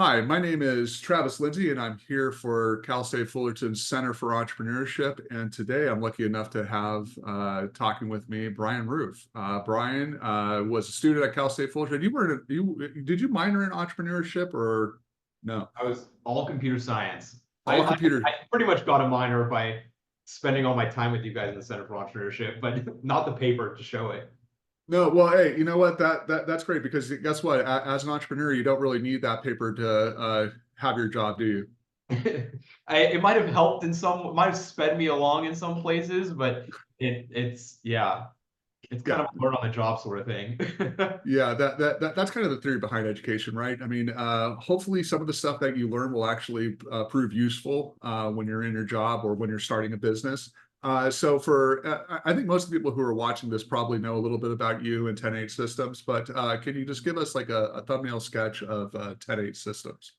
Hi, my name is Travis Lindsay, and I'm here for Cal State Fullerton's Center for Entrepreneurship. And today I'm lucky enough to have talking with me Bryan Ruef. Bryan was a student at Cal State Fullerton. Did you minor in entrepreneurship or no? I was all computer science. All I computer. pretty much got a minor by spending all my time with you guys in the Center for Entrepreneurship, but not the paper to show it. No, well, hey, you know what? That's great because guess what? As an entrepreneur, you don't really need that paper to have your job, do you? It might have helped in some, might have sped me along in some places, but yeah, it's kind Yeah. of a learn on the job sort of thing. Yeah, that's kind of the theory behind education, right? I mean, hopefully some of the stuff that you learn will actually prove useful when you're in your job or when you're starting a business. I think most of the people who are watching this probably know a little bit about you and 10-8 systems, but can you just give us like a thumbnail sketch of 10-8 systems?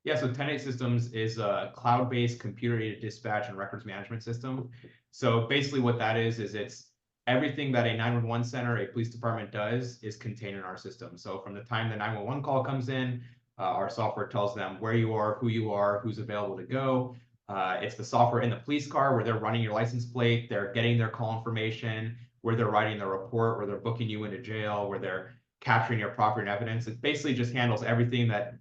Yeah, so 10-8 Systems is a cloud-based computer-aided dispatch and records management system. So basically what that is it's everything that a 911 center, a police department does is contained in our system. So from the time the 911 call comes in, our software tells them where you are, who's available to go. It's the software in the police car where they're running your license plate, they're getting their call information, where they're writing their report, where they're booking you into jail, where they're capturing your property and evidence. It basically just handles everything that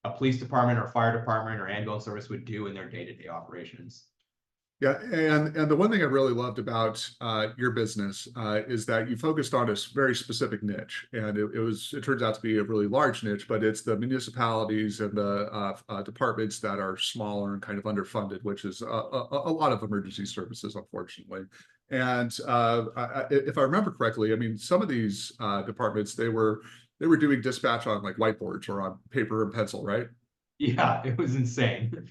a police department or fire department or ambulance service would do in their day-to-day operations. Yeah, and the one thing I really loved about your business is that you focused on a very specific niche, and it turns out to be a really large niche, but it's the municipalities and the departments that are smaller and kind of underfunded, which is a lot of emergency services, unfortunately. And if I remember correctly, I mean, some of these departments they were doing dispatch on like whiteboards or on paper and pencil, right? Yeah, it was insane.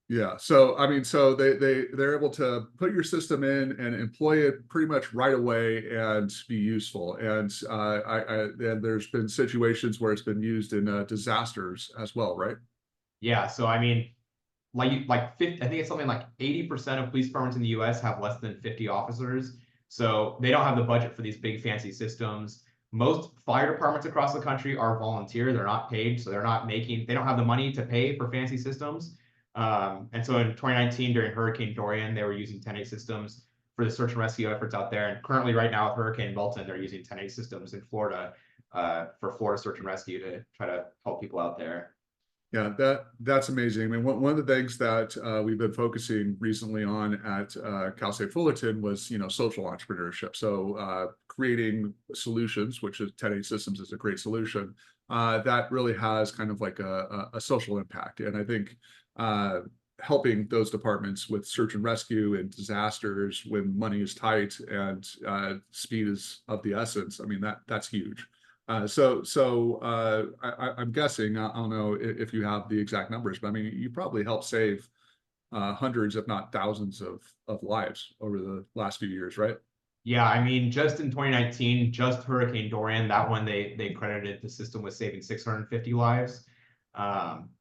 Yeah. So I mean, so they're able to put your system in and employ it pretty much right away and be useful. And and there's been situations where it's been used in disasters as well, right? Yeah, so I mean, like 50, I think it's something like 80% of police departments in the US have less than 50 officers. So they don't have the budget for these big fancy systems. Most fire departments across the country are volunteer, they're not paid, so they don't have the money to pay for fancy systems. And so in 2019, during Hurricane Dorian, they were using 10-8 systems for the search and rescue efforts out there. And currently, right now with Hurricane Milton, they're using 10-8 systems in Florida for Florida search and rescue to try to help people out there. Yeah, that's amazing. I mean, one of the things that we've been focusing recently on at Cal State Fullerton was, social entrepreneurship. So creating solutions, which is 10-8 Systems is a great solution, that really has kind of like a social impact. And I think helping those departments with search and rescue and disasters when money is tight and speed is of the essence, I mean, that's huge. I'm guessing, I don't know if you have the exact numbers, but I mean, you probably helped save hundreds, if not thousands of lives over the last few years, right? Yeah, I mean, just in 2019, just Hurricane Dorian, that one they credited the system with saving 650 lives,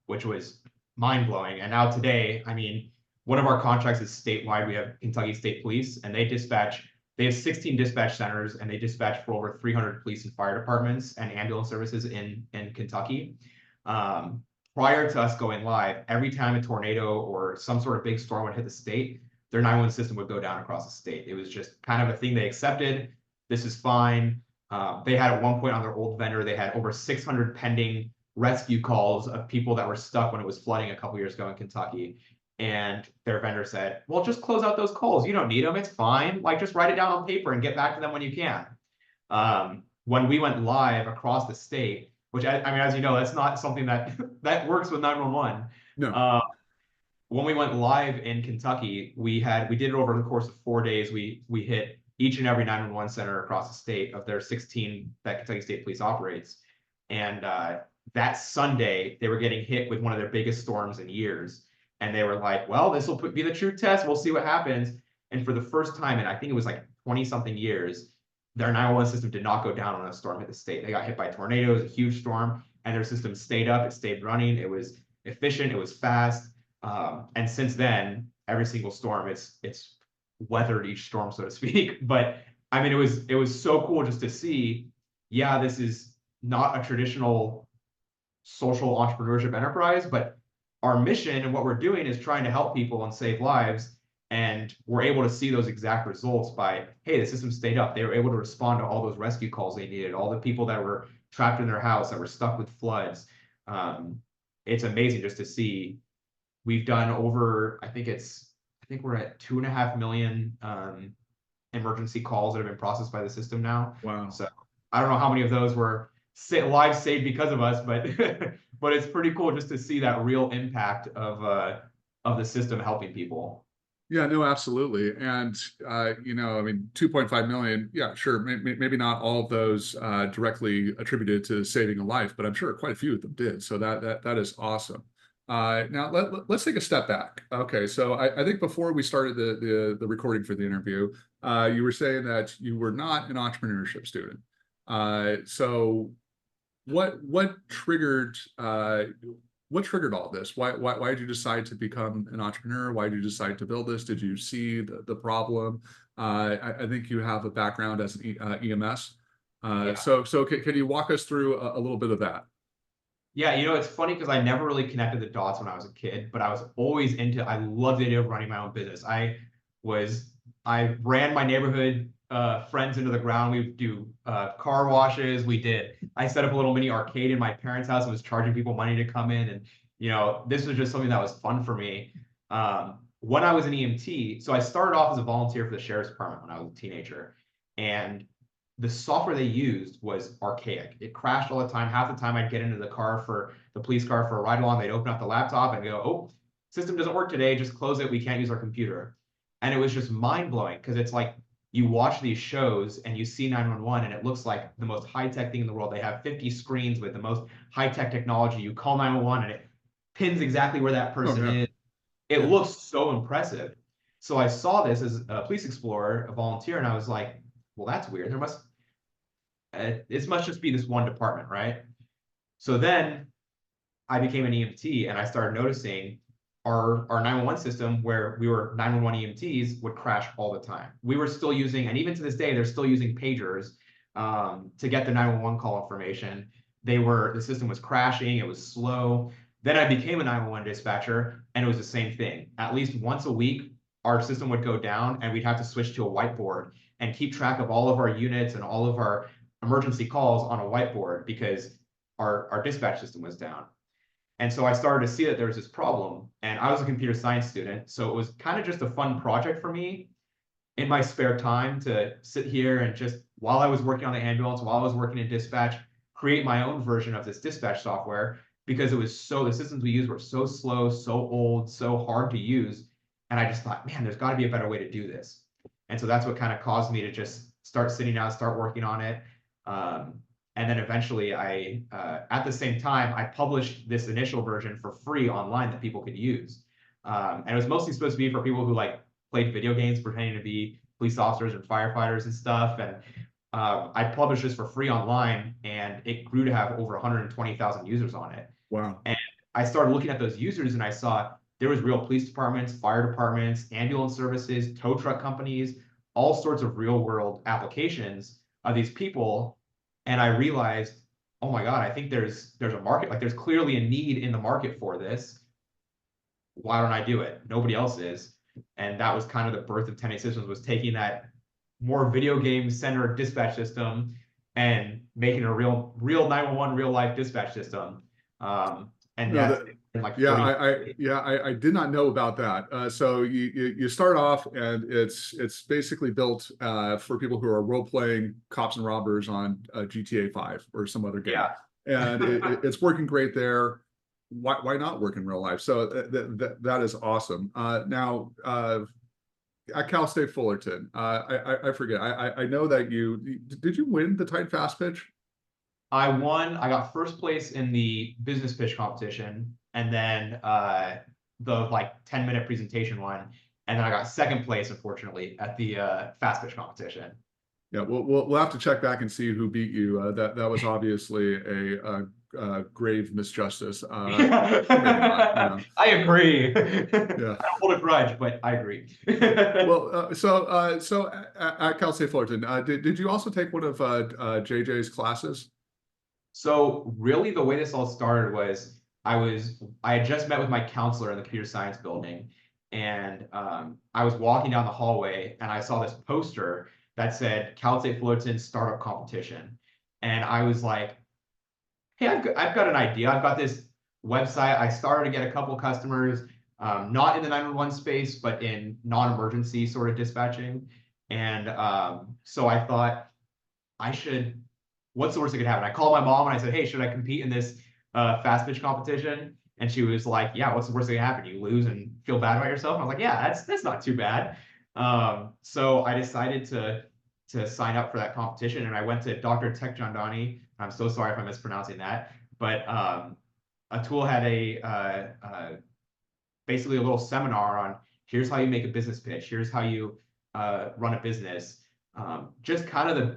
which was mind blowing. And now today, I mean, one of our contracts is statewide. We have Kentucky State Police, and they have 16 dispatch centers, and they dispatch for over 300 police and fire departments and ambulance services in Kentucky. Prior to us going live, every time a tornado or some sort of big storm would hit the state, their 911 system would go down across the state. It was just kind of a thing they accepted. This is fine. They had at one point on their old vendor, they had over 600 pending rescue calls of people that were stuck when it was flooding a couple years ago in Kentucky. And their vendor said, well, just close out those calls. You don't need them. It's fine. Like, just write it down on paper and get back to them when you can. When we went live across the state, which I mean, as you know, that's not something that works with 911. No. When we went live in Kentucky, we did it over the course of 4 days. We hit each and every 911 center across the state of their 16 that Kentucky State Police operates. And that Sunday, they were getting hit with one of their biggest storms in years. And they were like, well, this will be the true test. We'll see what happens. And for the first time in, I think it was like 20 something years, their 911 system did not go down when a storm hit the state. They got hit by tornadoes, a huge storm, and their system stayed up. It stayed running. It was efficient. It was fast. And since then, every single storm, it's weathered each storm, so to speak. But I mean, it was so cool just to see, yeah, this is not a traditional social entrepreneurship enterprise, but our mission and what we're doing is trying to help people and save lives. And we're able to see those exact results by, hey, the system stayed up. They were able to respond to all those rescue calls they needed, all the people that were trapped in their house, that were stuck with floods. It's amazing just to see. We've done over, I think we're at 2.5 million emergency calls that have been processed by the system now. Wow. So I don't know how many of those were lives saved because of us, but but it's pretty cool just to see that real impact of the system helping people. Yeah, no, absolutely. And, you know, I mean, 2.5 million, yeah, sure. Maybe not all of those directly attributed to saving a life, but I'm sure quite a few of them did. So that is awesome. Now let's take a step back. Okay, so I think before we started the recording for the interview, you were saying that you were not an entrepreneurship student. So what triggered all this? Why did you decide to become an entrepreneur? Why did you decide to build this? Did you see the problem? I think you have a background as an EMS. Yeah. So can you walk us through a little bit of that? Yeah, you know, it's funny because I never really connected the dots when I was a kid, but I was always I loved the idea of running my own business. I ran my neighborhood friends into the ground. We would do car washes. I set up a little mini arcade in my parents' house and was charging people money to come in. And, you know, this was just something that was fun for me. When I was an EMT, so I started off as a volunteer for the sheriff's department when I was a teenager. And the software they used was archaic. It crashed all the time. Half the time I'd get into the police car for a ride along. They'd open up the laptop and go, oh, system doesn't work today. Just close it. We can't use our computer. And it was just mind blowing because it's like you watch these shows and you see 911 and it looks like the most high tech thing in the world. They have 50 screens with the most high tech technology. You call 911 and it pins exactly where that person is. It looks so impressive. So I saw this as a police explorer, a volunteer, and I was like, well, that's weird. This must just be this one department, right? So then I became an EMT and I started noticing our 911 system where we were 911 EMTs would crash all the time. We were still using, and even to this day, they're still using pagers to get the 911 call information. The system was crashing, it was slow. Then I became a 911 dispatcher and it was the same thing. At least once a week, our system would go down and we'd have to switch to a whiteboard and keep track of all of our units and all of our emergency calls on a whiteboard because our dispatch system was down. And so I started to see that there was this problem, and I was a computer science student. So it was kind of just a fun project for me in my spare time to sit here and just, while I was working on the ambulance, while I was working in dispatch, create my own version of this dispatch software because the systems we used were so slow, so old, so hard to use. And I just thought, man, there's got to be a better way to do this. And so that's what kind of caused me to just start sitting down, start working on it. And then eventually at the same time, I published this initial version for free online that people could use. And it was mostly supposed to be for people who like played video games, pretending to be police officers and firefighters and stuff. And I published this for free online and it grew to have over 120,000 users on it. Wow. And I started looking at those users and I saw there was real police departments, fire departments, ambulance services, tow truck companies, all sorts of real world applications of these people. And I realized, oh my God, I think there's a market, like there's clearly a need in the market for this. Why don't I do it? Nobody else is. And that was kind of the birth of 10A Systems, was taking that more video game centered dispatch system and making a real 911 real life dispatch system. And No, like I did not know about that. So you start off and it's basically built for people who are role playing cops and robbers on GTA 5 or some other game. Yeah. And it's working great there. Why not work in real life? So that is awesome. Now at Cal State Fullerton, I forget. I know that did you win the Titan Fast Pitch? I won. I got first place in the business pitch competition, and then the like 10-minute presentation one, and then I got second place, unfortunately, at the fast pitch competition. Yeah, we'll have to check back and see who beat you. That was obviously a grave misjustice. Maybe not, I agree. Yeah. I don't hold a grudge, but I agree. Well, so at Cal State Fullerton, did you also take one of JJ's classes? So really the way this all started was I had just met with my counselor in the computer science building, and I was walking down the hallway and I saw this poster that said Cal State Fullerton startup competition. And I was like, hey, I've got an idea. I've got this website. I started to get a couple customers, not in the 911 space, but in non-emergency sort of dispatching. And so I thought I should, what's the worst that could happen? I called my mom and I said, hey, should I compete in this fast pitch competition? And she was like, yeah, what's the worst that can happen? You lose and feel bad about yourself? And I was like, yeah, that's not too bad. So I decided to sign up for that competition, and I went to Dr. Tech Jandani. I'm so sorry if I'm mispronouncing that, but Atul had basically a little seminar on here's how you make a business pitch, here's how you run a business. Just kind of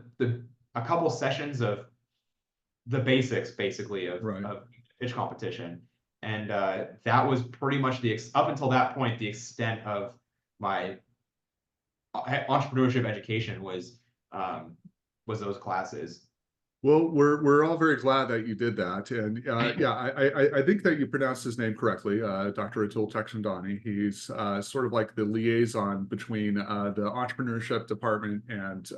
a couple sessions of the basics, basically, Right. of pitch competition, and that was pretty much up until that point the extent of my entrepreneurship education was those classes. Well, we're all very glad that you did that, and yeah, I think that you pronounced his name correctly, Dr. Atul Tekchandani. He's sort of like the liaison between the entrepreneurship department and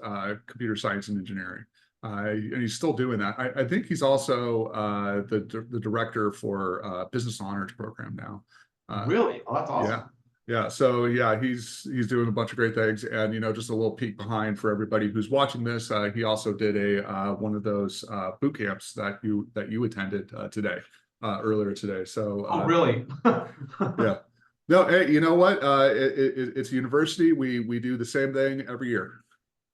computer science and engineering, and he's still doing that. I think he's also the director for Business Honors program now. Really? Oh, that's Yeah. awesome. Yeah, so yeah, he's doing a bunch of great things, and just a little peek behind for everybody who's watching this. He also did a one of those boot camps that you attended today, earlier today. So Oh, really? yeah, no, hey, you know what? It's a university. We do the same thing every year.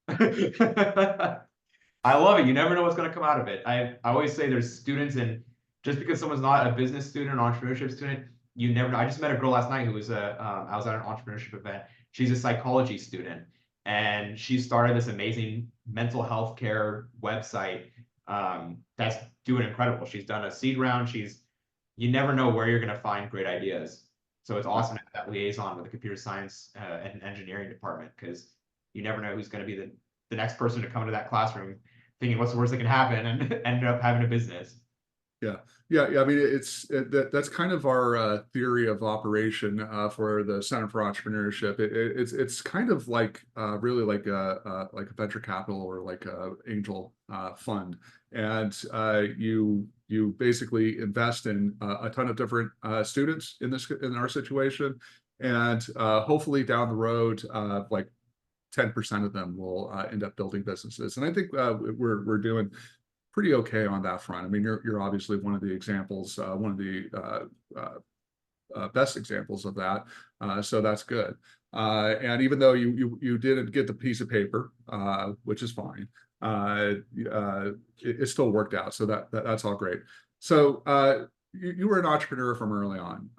I love it. You never know what's going to come out of it. I always say there's students, and just because someone's not a business student, an entrepreneurship student, you never know. I just met a girl last night who was I was at an entrepreneurship event. She's a psychology student, and she started this amazing mental health care website that's doing incredible. She's done a seed round. You never know where you're going to find great ideas. So it's awesome to have that liaison with the computer science and engineering department, because you never know who's going to be the next person to come into that classroom thinking what's the worst that can happen and end up having a business. Yeah, yeah. I mean, that's kind of our theory of operation for the Center for Entrepreneurship. It's kind of like really like a venture capital or like a angel fund, and you basically invest in a ton of different students in our situation, and hopefully down the road, like 10% of them will end up building businesses. And I think we're doing pretty okay on that front. I mean, you're obviously one of the examples, one of the best examples of that. So that's good. And even though you didn't get the piece of paper, which is fine, it still worked out. So that's all great. So you were an entrepreneur from early on.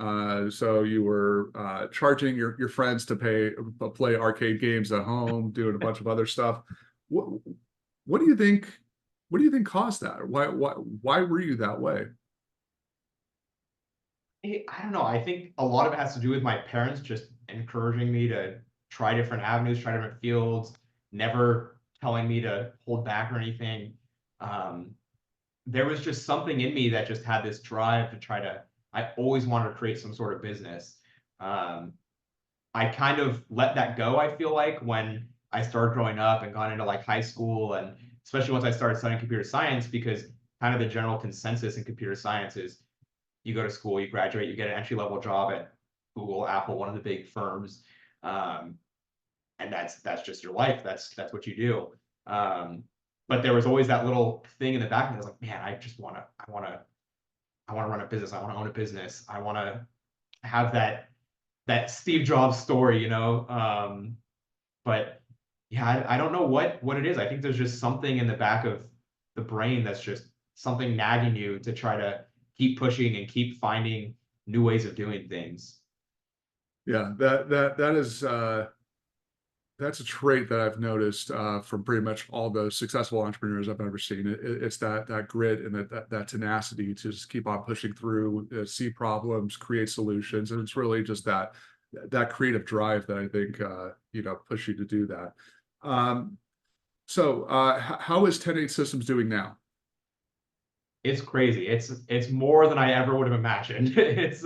So you were charging your friends to play arcade games at home, doing a bunch of other stuff. What do you think? What do you think caused that? Why were you that way? I don't know. I think a lot of it has to do with my parents just encouraging me to try different avenues, try different fields, never telling me to hold back or anything. There was just something in me that just had this drive to I always wanted to create some sort of business. I kind of let that go, I feel like, when I started growing up and got into like high school, and especially once I started studying computer science, because kind of the general consensus in computer science is you go to school, you graduate, you get an entry-level job at Google, Apple, one of the big firms. And that's just your life. That's what you do. But there was always that little thing in the back of me. I was like, man, I want to run a business. I want to own a business. I want to have that Steve Jobs story, but yeah, I don't know what it is. I think there's just something in the back of the brain that's just something nagging you to try to keep pushing and keep finding new ways of doing things. Yeah, that's a trait that I've noticed from pretty much all the successful entrepreneurs I've ever seen. It's that grit and that tenacity to just keep on pushing through, see problems, create solutions, and it's really just that creative drive that I think push you to do that. So how is 10-8 Systems doing now? It's crazy. It's more than I ever would have imagined. It's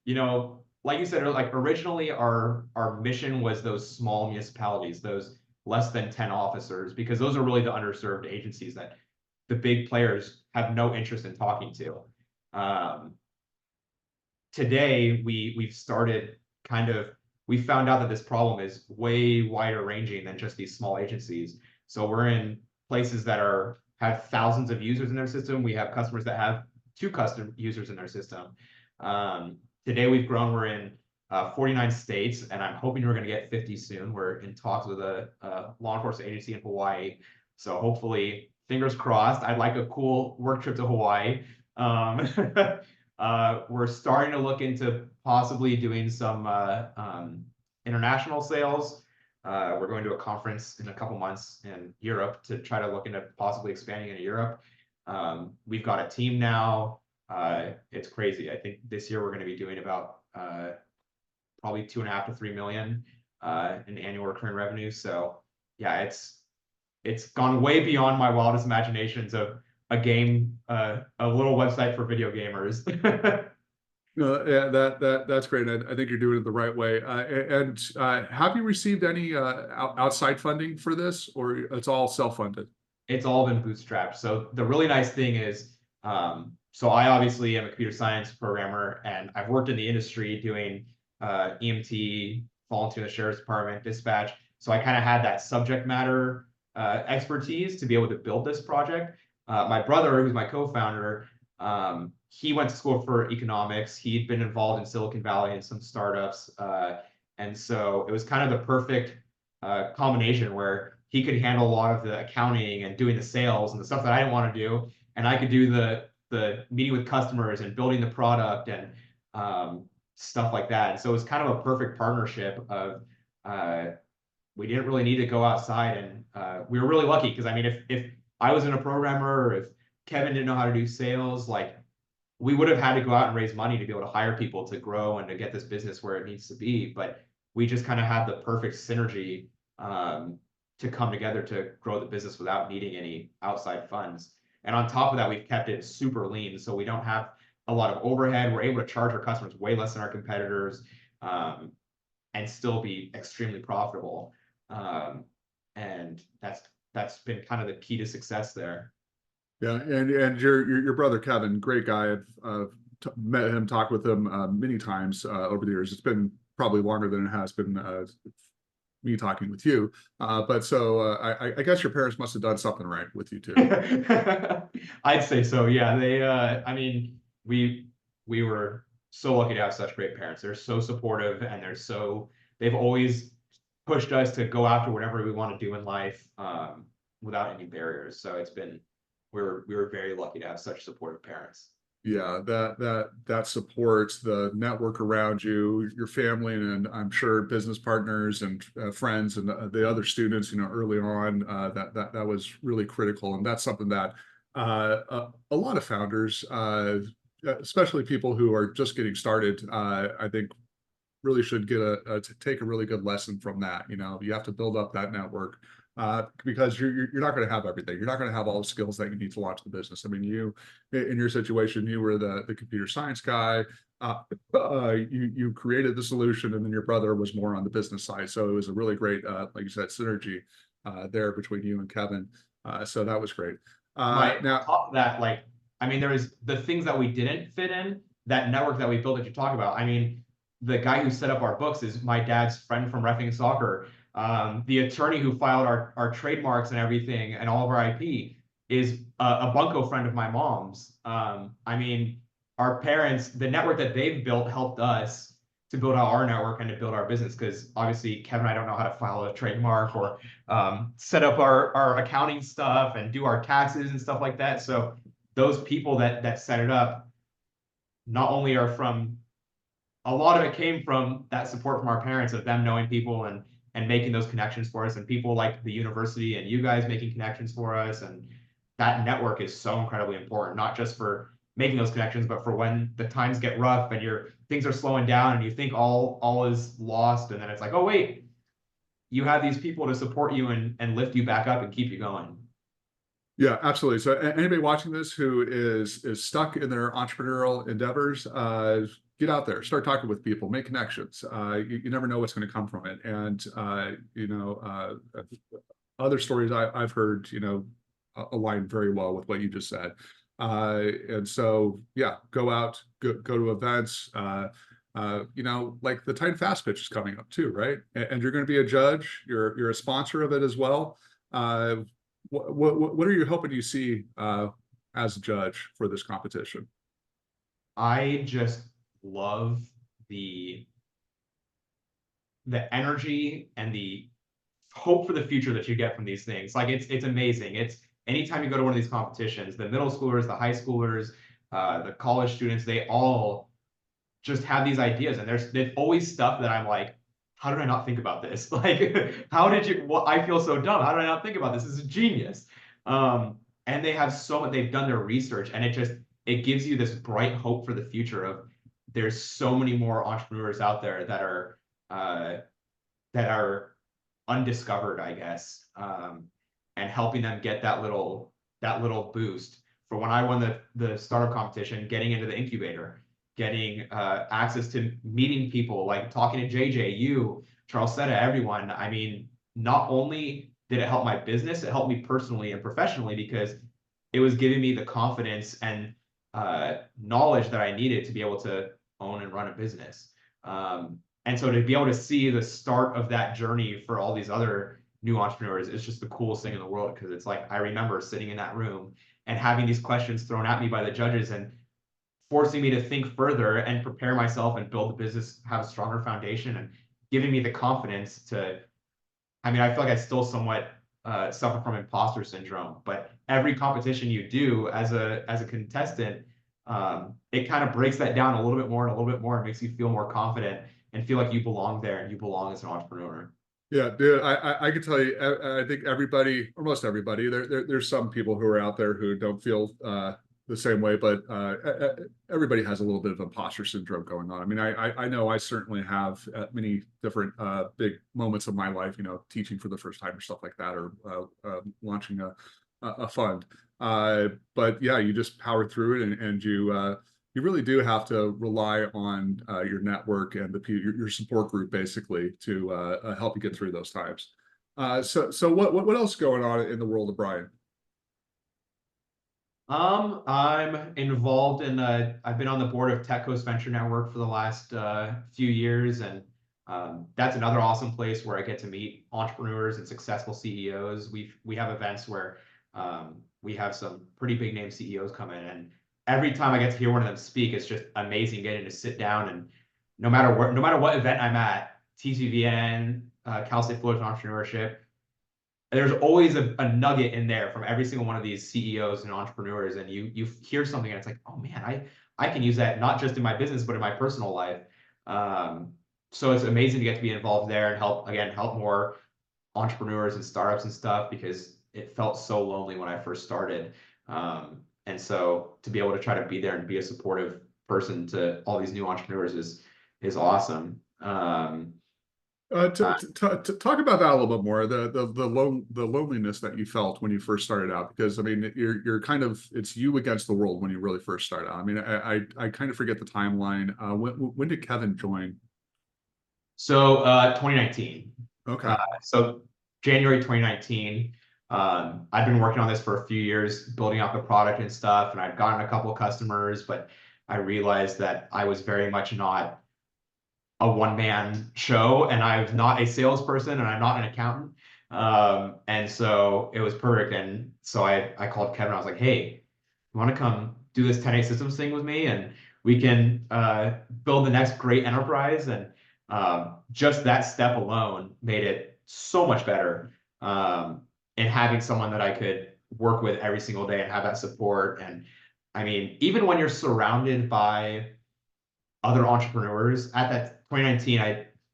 you know, like you said, like originally our mission was those small municipalities, those less than 10 officers, because those are really the underserved agencies that the big players have no interest in talking to. Today we've started kind of, we found out that this problem is way wider ranging than just these small agencies. So we're in places that have thousands of users in their system. We have customers that have 2 custom users in their system. Today we've grown, we're in 49 states, and I'm hoping we're going to get 50 soon. We're in talks with a law enforcement agency in Hawaii. So hopefully, fingers crossed, I'd like a cool work trip to Hawaii. We're starting to look into possibly doing some international sales. We're going to a conference in a couple months in Europe to try to look into possibly expanding into Europe. We've got a team now. It's crazy. I think this year we're going to be doing about probably 2.5 to 3 million in annual recurring revenue. So yeah, it's gone way beyond my wildest imaginations of a game, a little website for video gamers. No, yeah, that's great. I think you're doing it the right way. And have you received any outside funding for this, or it's all self-funded? It's all been bootstrapped. So the really nice thing is, so I obviously am a computer science programmer, and I've worked in the industry doing EMT, volunteer in the sheriff's department, dispatch. So I kind of had that subject matter expertise to be able to build this project. My brother, who's my co-founder, he went to school for economics. He'd been involved in Silicon Valley and some startups. And so it was kind of the perfect combination where he could handle a lot of the accounting and doing the sales and the stuff that I didn't want to do. And I could do the meeting with customers and building the product and stuff like that. And so it was kind of a perfect partnership of we didn't really need to go outside. And we were really lucky because, I mean, if I wasn't a programmer, or if Kevin didn't know how to do sales, like, we would have had to go out and raise money to be able to hire people to grow and to get this business where it needs to be. But we just kind of had the perfect synergy to come together to grow the business without needing any outside funds. And on top of that, we've kept it super lean. So we don't have a lot of overhead. We're able to charge our customers way less than our competitors and still be extremely profitable. And that's been kind of the key to success there. Yeah, and your brother Kevin, great guy. I've met him, talked with him many times over the years. It's been probably longer than it has been me talking with you. But so I guess your parents must have done something right with you too. I'd say so. Yeah, they. I mean, we were so lucky to have such great parents. They're so supportive, and they've always pushed us to go after whatever we want to do in life without any barriers. So it's been. We were very lucky to have such supportive parents. Yeah, that supports the network around you, your family, and I'm sure business partners and friends and the other students, early on, that was really critical. And that's something that a lot of founders, especially people who are just getting started, I think really should get take a really good lesson from that. You have to build up that network. Because you're not going to have everything. You're not going to have all the skills that you need to launch the business. I mean, in your situation, you were the computer science guy. You created the solution, and then your brother was more on the business side. So it was a really great, like you said, synergy there between you and Kevin. So that was great. Now, Now, on top of that, like, I mean, there was the things that we didn't fit in, that network that we built that you talk about. I mean, the guy who set up our books is my dad's friend from reffing soccer. The attorney who filed our trademarks and everything and all of our IP is a bunco friend of my mom's. I mean, our parents, the network that they've built helped us to build out our network and to build our business, because obviously Kevin and I don't know how to file a trademark or set up our accounting stuff and do our taxes and stuff like that. So those people that set it up not only are from, a lot of it came from that support from our parents, of them knowing people and making those connections for us, and people like the university and you guys making connections for us. And that network is so incredibly important, not just for making those connections, but for when the times get rough and things are slowing down and you think all is lost. And then it's like, oh, wait, you have these people to support you and lift you back up and keep you going. Yeah, absolutely. So anybody watching this who is stuck in their entrepreneurial endeavors, get out there, start talking with people, make connections. You never know what's going to come from it. And other stories I've heard, align very well with what you just said. And so, yeah, go out, go to events. Like the Titan Fast Pitch is coming up too, right? And you're going to be a judge. You're a sponsor of it as well. What are you hoping you see as a judge for this competition? I just love the energy and the hope for the future that you get from these things. Like it's amazing. It's anytime you go to one of these competitions, the middle schoolers, the high schoolers, the college students, they all just have these ideas, and there's always stuff that I'm like, how did I not think about this? Like, how did you? Well, I feel so dumb. How did I not think about this? This is genius. And they have so much. They've done their research, and it gives you this bright hope for the future of there's so many more entrepreneurs out there uh, that are undiscovered, I guess, and helping them get that little boost for when I won the startup competition, getting into the incubator, getting access to meeting people, like talking to JJ, you, Charles Setta, everyone. I mean, not only did it help my business, it helped me personally and professionally because it was giving me the confidence and knowledge that I needed to be able to own and run a business. And so to be able to see the start of that journey for all these other new entrepreneurs is just the coolest thing in the world, because it's like I remember sitting in that room and having these questions thrown at me by the judges and forcing me to think further and prepare myself and build the business, have a stronger foundation, and giving me the confidence to. I mean, I feel like I still somewhat suffer from imposter syndrome, but every competition you do as a contestant, it kind of breaks that down a little bit more and a little bit more. It makes you feel more confident and feel like you belong there and you belong as an entrepreneur. Yeah, dude, I can tell you, I think everybody, or most everybody, there's some people who are out there who don't feel the same way, but everybody has a little bit of imposter syndrome going on. I mean, I know I certainly have many different big moments of my life, teaching for the first time or stuff like that, or launching a fund. But yeah, you just power through it, and you really do have to rely on your network and your support group basically to help you get through those times. So what else is going on in the world of Bryan? I'm involved in I've been on the board of Tech Coast Venture Network for the last few years, and that's another awesome place where I get to meet entrepreneurs and successful CEOs. We have events where we have some pretty big name CEOs come in, and every time I get to hear one of them speak, it's just amazing getting to sit down, and no matter what event I'm at, TCVN, Cal State Fullerton Entrepreneurship, there's always a nugget in there from every single one of these CEOs and entrepreneurs, and you hear something and it's like, oh man, I can use that not just in my business but in my personal life. So it's amazing to get to be involved there and help more entrepreneurs and startups and stuff, because it felt so lonely when I first started. And so to be able to try to be there and be a supportive person to all these new entrepreneurs is awesome. Talk about that a little bit more. The loneliness that you felt when you first started out, because I mean you're kind of, it's you against the world when you really first start out. I mean, I kind of forget the timeline. When did Kevin join? So 2019. Okay. So January 2019. I've been working on this for a few years, building out the product and stuff, and I've gotten a couple of customers, but I realized that I was very much not a one-man show, and I'm not a salesperson, and I'm not an accountant. And so it was perfect. And so I called Kevin. I was like, hey, you want to come do this 10A systems thing with me? And we can build the next great enterprise. And just that step alone made it so much better. And having someone that I could work with every single day and have that support. And I mean, even when you're surrounded by other entrepreneurs, at that 2019,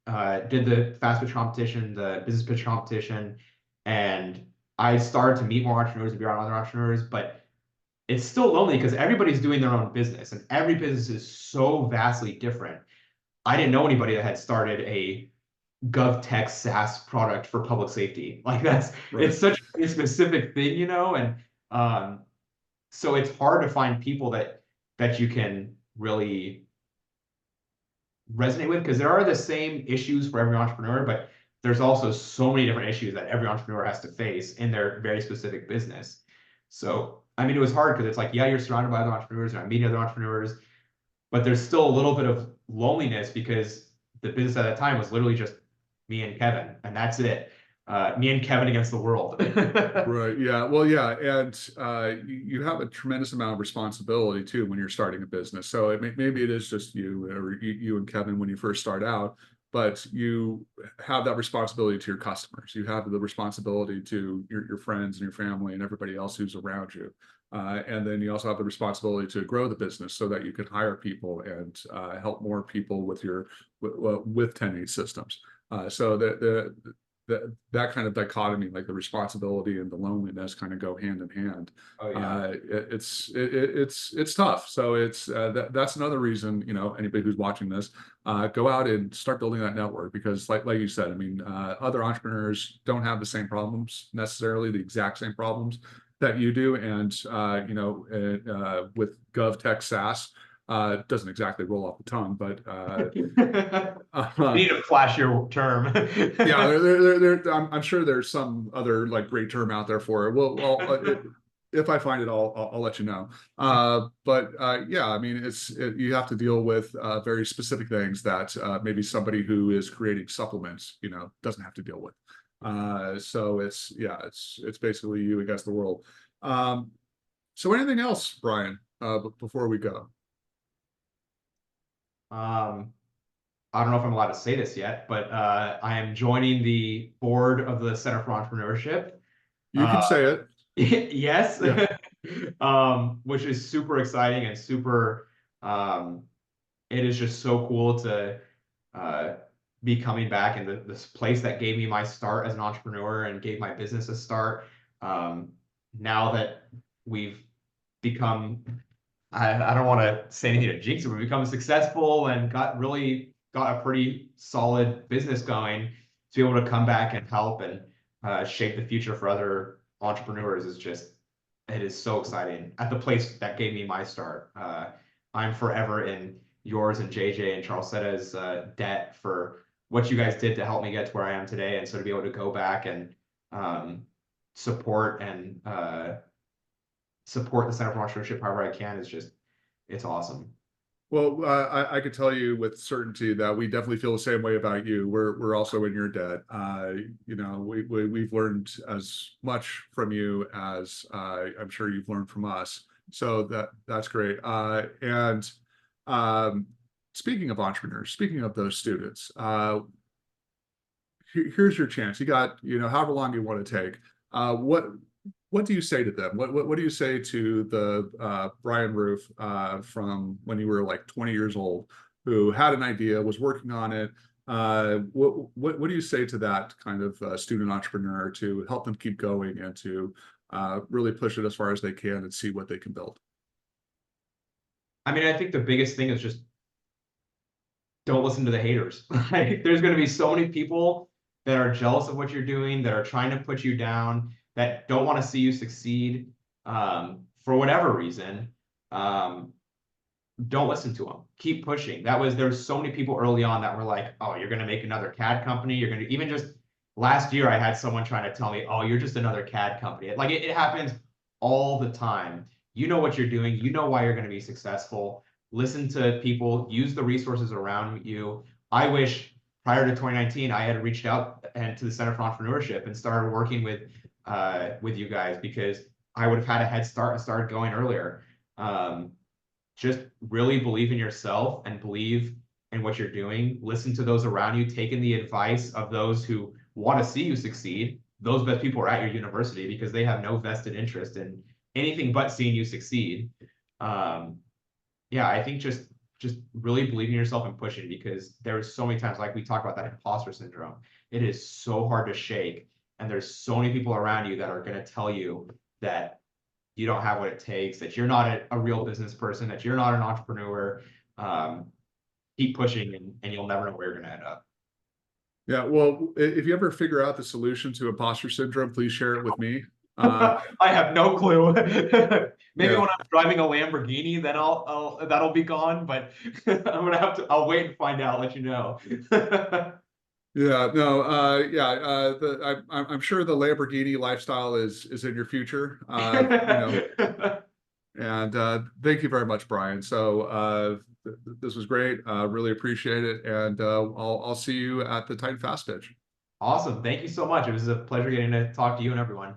I did the fast pitch competition, the business pitch competition, and I started to meet more entrepreneurs and be around other entrepreneurs, but it's still lonely because everybody's doing their own business and every business is so vastly different. I didn't know anybody that had started a GovTech SaaS product for public safety. Like Right. it's such a specific thing, and So it's hard to find people that you can really resonate with, because there are the same issues for every entrepreneur, but there's also so many different issues that every entrepreneur has to face in their very specific business. So, I mean, it was hard because it's like, yeah, you're surrounded by other entrepreneurs and I'm meeting other entrepreneurs, but there's still a little bit of loneliness because the business at that time was literally just me and Kevin, and that's it. Me and Kevin against the world. Right. Yeah. Well, yeah. And you have a tremendous amount of responsibility too when you're starting a business. So maybe it is just you, or you and Kevin when you first start out, but you have that responsibility to your customers. You have the responsibility to your friends and your family and everybody else who's around you. And then you also have the responsibility to grow the business so that you can hire people and help more people with your with 10 systems. So that kind of dichotomy, like the responsibility and the loneliness, kind of go hand in hand. Oh yeah. It's tough. So that's another reason, anybody who's watching this, go out and start building that network, because like you said, I mean, other entrepreneurs don't have the same problems, necessarily the exact same problems that you do. And with GovTech SaaS, it doesn't exactly roll off the tongue, but We need a flashier term. yeah, I'm sure there's some other like great term out there for it. If I find it, I'll let you know. But yeah, I mean, you have to deal with very specific things that maybe somebody who is creating supplements, doesn't have to deal with. So it's basically you against the world. So anything else, Bryan, before we go? I don't know if I'm allowed to say this yet, but I am joining the board of the Center for Entrepreneurship. You can say it. Yes. Yeah. Which is super exciting and super, it is just so cool to be coming back in this place that gave me my start as an entrepreneur and gave my business a start. Now that we've become, I don't want to say anything to jinx it, we've become successful and got a pretty solid business going, to be able to come back and help and shape the future for other entrepreneurs it is so exciting. At the place that gave me my start, I'm forever in yours and JJ and Charles Setta's debt for what you guys did to help me get to where I am today. And so to be able to go back and support the Center for Entrepreneurship however I can it's awesome. Well, I could tell you with certainty that we definitely feel the same way about you. We're also in your debt. We've learned as much from you as I'm sure you've learned from us. So that's great. And speaking of entrepreneurs, speaking of those students, here's your chance. You got however long you want to take. What do you say to them? What do you say to the Bryan Ruef from when you were like 20 years old, who had an idea, was working on it? What do you say to that kind of student entrepreneur to help them keep going and to really push it as far as they can and see what they can build? I mean, I think the biggest thing is just don't listen to the haters. Like, there's going to be so many people that are jealous of what you're doing, that are trying to put you down, that don't want to see you succeed for whatever reason. Don't listen to them. Keep pushing. There's so many people early on that were like, oh, you're going to make another CAD company. You're going to, even just last year, I had someone trying to tell me, oh, you're just another CAD company. Like it happens all the time. You know what you're doing. You know why you're going to be successful. Listen to people, use the resources around you. I wish prior to 2019, I had reached out to the Center for Entrepreneurship and started working with you guys, because I would have had a head start and started going earlier. Just really believe in yourself and believe in what you're doing. Listen to those around you, take in the advice of those who want to see you succeed. Those best people are at your university because they have no vested interest in anything but seeing you succeed. Yeah, I think just really believe in yourself and pushing, because there's so many times, like we talk about that imposter syndrome. It is so hard to shake. And there's so many people around you that are going to tell you that you don't have what it takes, that you're not a real business person, that you're not an entrepreneur. Keep pushing and you'll never know where you're going to end up. Yeah, well, if you ever figure out the solution to imposter syndrome, please share it with me. I have no clue. Maybe Yeah. when I'm driving a Lamborghini, then that'll be gone. But I'll wait and find out. Let you know. Yeah, no, yeah, I'm sure the Lamborghini lifestyle is in your future, and thank you very much, Bryan. So this was great. Really appreciate it, and I'll see you at the Titan Fast Pitch. Awesome. Thank you so much. It was a pleasure getting to talk to you and everyone.